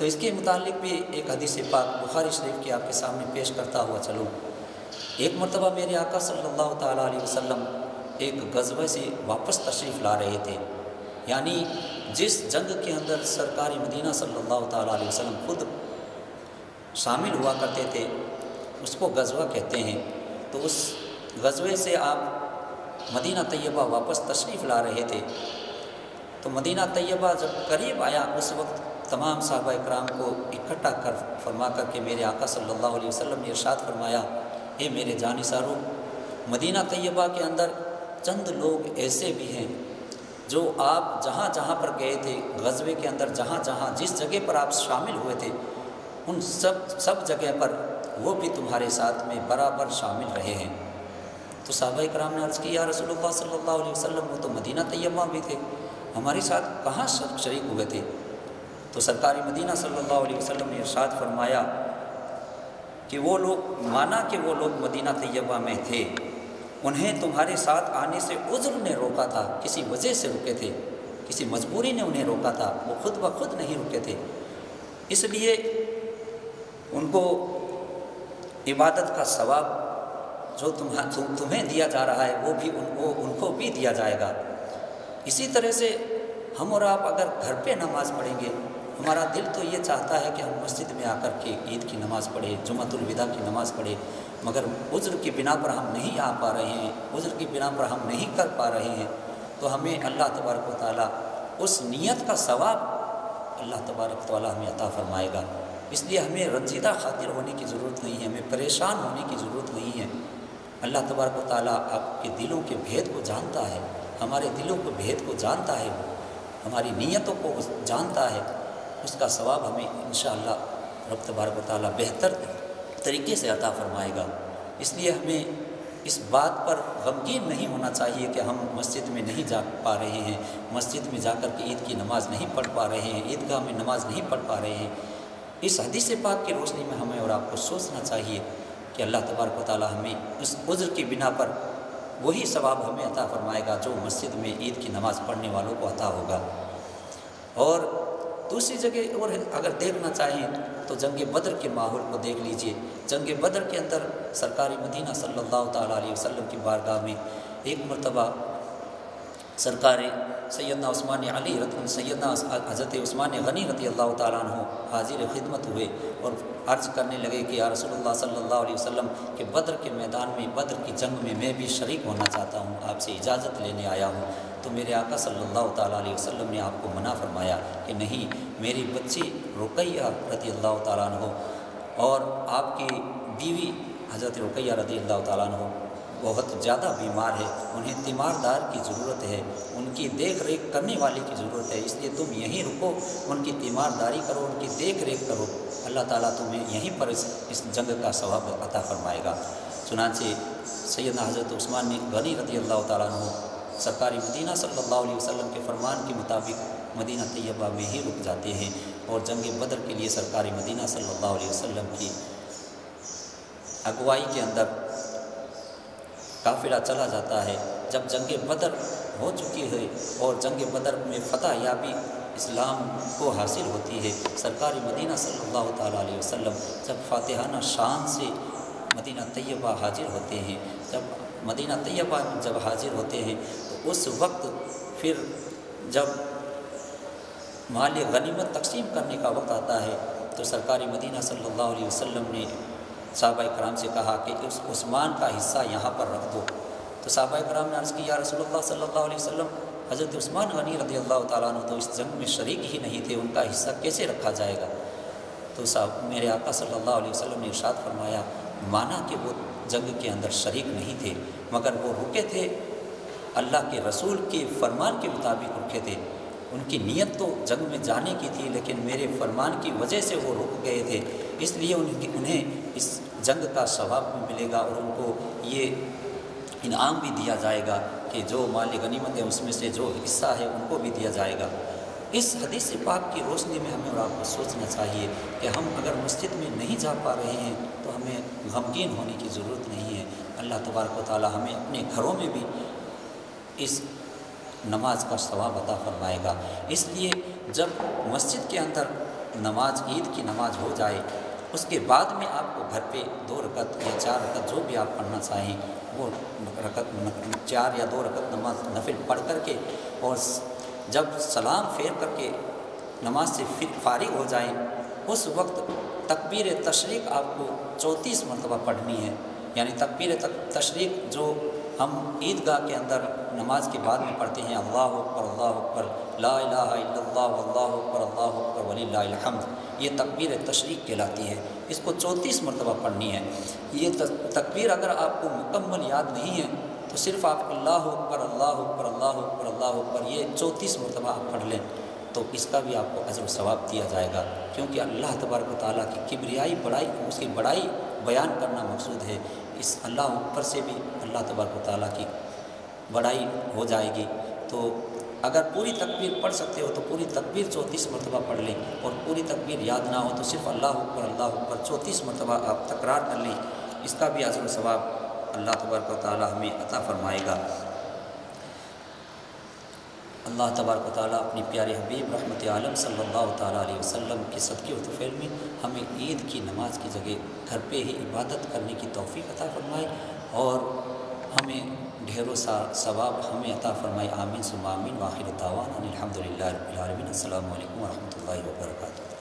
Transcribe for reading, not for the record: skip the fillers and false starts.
تو اس کے متعلق بھی ایک حدیث پاک بخاری شریف کی آپ کے سامنے پیش کرتا ہوا چلوں۔ ایک مرتبہ میرے آقا صلی اللہ تعالیٰ علیہ وسلم ایک غزوے سے واپس تشریف لا رہے تھے، یعنی جس جنگ کے اندر سرکار مدینہ صلی اللہ تعالیٰ علیہ وسلم خود شامل ہوا کرتے تھے اس کو غزوہ کہتے ہیں۔ تو اس غزوے سے آپ مدینہ طیبہ واپس تشریف لا رہے تھے۔ تو مدینہ طیبہ جب قریب آیا اس وقت تمام صحابہ اکرام کو اکٹھا فرما کر کے میرے آقا صلی اللہ علیہ وسلم نے ارشاد فرمایا، اے میرے جانثاروں، مدینہ طیبہ کے اندر چند لوگ ایسے بھی ہیں جو آپ جہاں جہاں پر گئے تھے غزوے کے اندر، جہاں جہاں جس جگہ پر آپ شامل ہوئے تھے ان سب جگہ پر وہ بھی تمہارے ساتھ میں برابر شامل رہے ہیں۔ تو صحابہ کرام نے عرض کی، یا رسول اللہ صلی اللہ علیہ وسلم، وہ تو مدینہ طیبہ بھی تھے، ہمارے ساتھ کہاں شریک ہوئے تھے؟ تو سرکار مدینہ صلی اللہ علیہ وسلم نے ارشاد فرمایا کہ وہ لوگ، مانا کہ وہ لوگ مدینہ طیبہ میں تھے، انہیں تمہارے ساتھ آنے سے عذر نے روکا تھا، کسی وجہ سے رکے تھے، کسی مجبوری نے انہیں روکا تھا، وہ خود بخود نہیں رکے تھے، اس لیے ان کو عبادت کا ثواب جو تمہیں دیا جا رہا ہے وہ بھی ان کو بھی دیا جائے گا۔ اسی طرح سے ہم اور آپ اگر گھر پہ نماز پڑھیں گے، ہمارا دل تو یہ چاہتا ہے کہ ہم مسجد میں آ کر کے عید کی نماز پڑھیں، جمعۃ الوداع کی نماز پڑھیں، مگر عذر کی بنا پر ہم نہیں آ پا رہے ہیں، عذر کی بنا پر ہم نہیں کر پا رہے ہیں، تو ہمیں اللہ تبارک و تعالیٰ اس نیت کا ثواب اللہ تبارک و تعالیٰ ہمیں عطا فرمائے گا۔ اس لیے ہمیں رنجیدہ خاطر ہونے کی ضرورت نہیں ہے، ہمیں پریشان ہونے کی ضرورت نہیں ہے۔ اللہ تبارک و تعالیٰ آپ کے دلوں کے بھید کو جانتا ہے، ہمارے دلوں کے بھید کو جانتا ہے، وہ ہماری نیتوں کو جانتا ہے، اس کا ثواب ہمیں انشاءاللہ رب تبارک و تعالیٰ بہتر طریقے سے عطا فرمائے گا۔ اس لیے ہمیں اس بات پر غمگین نہیں ہونا چاہیے کہ ہم مسجد میں نہیں جا پا رہے ہیں، مسجد میں جا کر کے عید کی نماز نہیں پڑھ پا رہے ہیں، عیدگاہ میں نماز نہیں پڑھ پا رہے ہیں۔ اس حدیث پاک کی روشنی میں ہمیں اور آپ کو سوچنا چاہیے کہ اللہ تبارک و تعالیٰ ہمیں اس عذر کی بنا پر وہی ثواب ہمیں عطا فرمائے گا جو مسجد میں عید کی نماز پڑھنے والوں کو عطا ہوگا۔ اور دوسری جگہ اور اگر دیکھنا چاہیں تو جنگ بدر کے ماحول کو دیکھ لیجئے۔ جنگ بدر کے اندر سرکار مدینہ صلی اللہ تعالیٰ علیہ وسلم کی بارگاہ میں ایک مرتبہ سرکار سیدنا عثمان علی سیدنا حضرت عثمان غنی رضی اللہ تعالیٰ عنہ حاضر خدمت ہوئے اور عرض کرنے لگے کہ یا رسول اللہ صلی اللہ علیہ وسلم کہ بدر کے میدان میں، بدر کی جنگ میں بھی شریک ہونا چاہتا ہوں، آپ سے اجازت لینے آیا ہوں۔ تو میرے آقا صلی اللہ تعالیٰ علیہ وسلم نے آپ کو منع فرمایا کہ نہیں، میری بچی رقیہ رضی اللہ تعالیٰ عنہ اور آپ کی بیوی حضرت رقیہ رضی اللہ تعالیٰ عنہ بہت زیادہ بیمار ہے، انہیں تیماردار کی ضرورت ہے، ان کی دیکھ ریکھ کرنے والے کی ضرورت ہے، اس لیے تم یہیں رکو، ان کی تیمارداری کرو، ان کی دیکھ ریکھ کرو، اللہ تعالیٰ تمہیں یہیں پر اس جنگ کا ثواب عطا فرمائے گا۔ چنانچہ سیدنا حضرت عثمان غنی رضی اللہ تعالیٰ عنہ سرکار مدینہ صلی اللہ علیہ وسلم کے فرمان کے مطابق مدینہ طیبہ میں ہی رک جاتے ہیں اور جنگ بدر کے لیے سرکار مدینہ صلی اللہ علیہ وسلم کی اگوائی کے اندر قافلہ چلا جاتا ہے۔ جب جنگ بدر ہو چکی ہے اور جنگ بدر میں فتح یابی اسلام کو حاصل ہوتی ہے، سرکار مدینہ صلی اللہ تعالیٰ علیہ وسلم جب فاتحانہ شان سے مدینہ طیبہ حاضر ہوتے ہیں، جب مدینہ طیبہ جب حاضر ہوتے ہیں تو اس وقت پھر جب مال غنیمت تقسیم کرنے کا وقت آتا ہے تو سرکار مدینہ صلی اللہ علیہ وسلم نے صحابہ کرام سے کہا کہ اس عثمان کا حصہ یہاں پر رکھ دو۔ تو صحابہ کرام نے عرض کی یا رسول اللہ صلی اللہ علیہ وسلم، حضرت عثمان غنی رضی اللہ تعالیٰ عنہ تو اس جنگ میں شریک ہی نہیں تھے، ان کا حصہ کیسے رکھا جائے گا؟ تو میرے آقا صلی اللہ علیہ وسلم نے ارشاد فرمایا، مانا کہ وہ جنگ کے اندر شریک نہیں تھے مگر وہ رکے تھے، اللہ کے رسول کے فرمان کے مطابق رکے تھے، ان کی نیت تو جنگ میں جانے کی تھی لیکن میرے فرمان کی وجہ سے وہ رک گئے تھے، اس لیے انہیں اس جنگ کا ثواب بھی ملے گا اور ان کو یہ انعام بھی دیا جائے گا کہ جو مال غنیمت ہے اس میں سے جو حصہ ہے ان کو بھی دیا جائے گا۔ اس حدیث پاک کی روشنی میں ہمیں اور آپ کو سوچنا چاہیے کہ ہم اگر مسجد میں نہیں جا پا رہے ہیں تو ہمیں غمگین ہونے کی ضرورت نہیں ہے۔ اللہ تبارک و تعالیٰ ہمیں اپنے گھروں میں بھی اس نماز کا ثواب عطا فرمائے گا۔ اس لیے جب مسجد کے اندر نماز عید کی نماز ہو جائے اس کے بعد میں آپ کو گھر پہ 2 رکعت یا 4 رکعت جو بھی آپ پڑھنا چاہیں وہ رکعت 4 یا 2 رکعت نماز نفل پڑھ کر کے اور جب سلام پھیر کر کے نماز سے فارغ ہو جائیں اس وقت تکبیر تشریق آپ کو 34 مرتبہ پڑھنی ہے. یعنی تکبیر تشریق جو ہم عیدگاہ کے اندر نماز کے بعد میں پڑھتے ہیں اللہ اکبر لا الہ الا اللہ واللہ اکبر وللہ الحمد، یہ تکبیر تشریق کہلاتی ہے. اس کو 34 مرتبہ پڑھنی ہے. یہ تکبیر اگر آپ کو مکمل یاد نہیں ہے تو صرف آپ اللہ اکبر اللہ اکبر اللہ اکبر اللہ اکبر یہ 34 مرتبہ آپ پڑھ لیں تو اس کا بھی آپ کو اجر و ثواب دیا جائے گا، کیونکہ اللہ تبارک و تعالیٰ کی کبریائی بڑائی، اس کی بڑائی بیان کرنا مقصود ہے. اس اللہ اکبر سے بھی اللہ تبارک و تعالیٰ کی بڑائی ہو جائے گی. تو اگر پوری تکبیر پڑھ سکتے ہو تو پوری تکبیر 34 مرتبہ پڑھ لیں، اور پوری تکبیر یاد نہ ہو تو صرف اللہ اکبر 34 مرتبہ آپ تکرار کر لیں. اس کا بھی اجر و ثواب اللہ تبارک و تعالیٰ ہمیں عطا فرمائے گا. اللہ تبارک و تعالیٰ اپنی پیارے حبیب رحمت عالم صلی اللہ تعالیٰ علیہ وسلم کے صدقے و طفیل میں ہمیں عید کی نماز کی جگہ گھر پہ ہی عبادت کرنے کی توفیق عطا فرمائے اور ہمیں ڈھیروں سا ثواب ہمیں عطا فرمائے. آمین ثم آمین. وآخر دعوانا الحمد للہ رب العالمین. السلام علیکم ورحمۃ اللہ وبرکاتہ.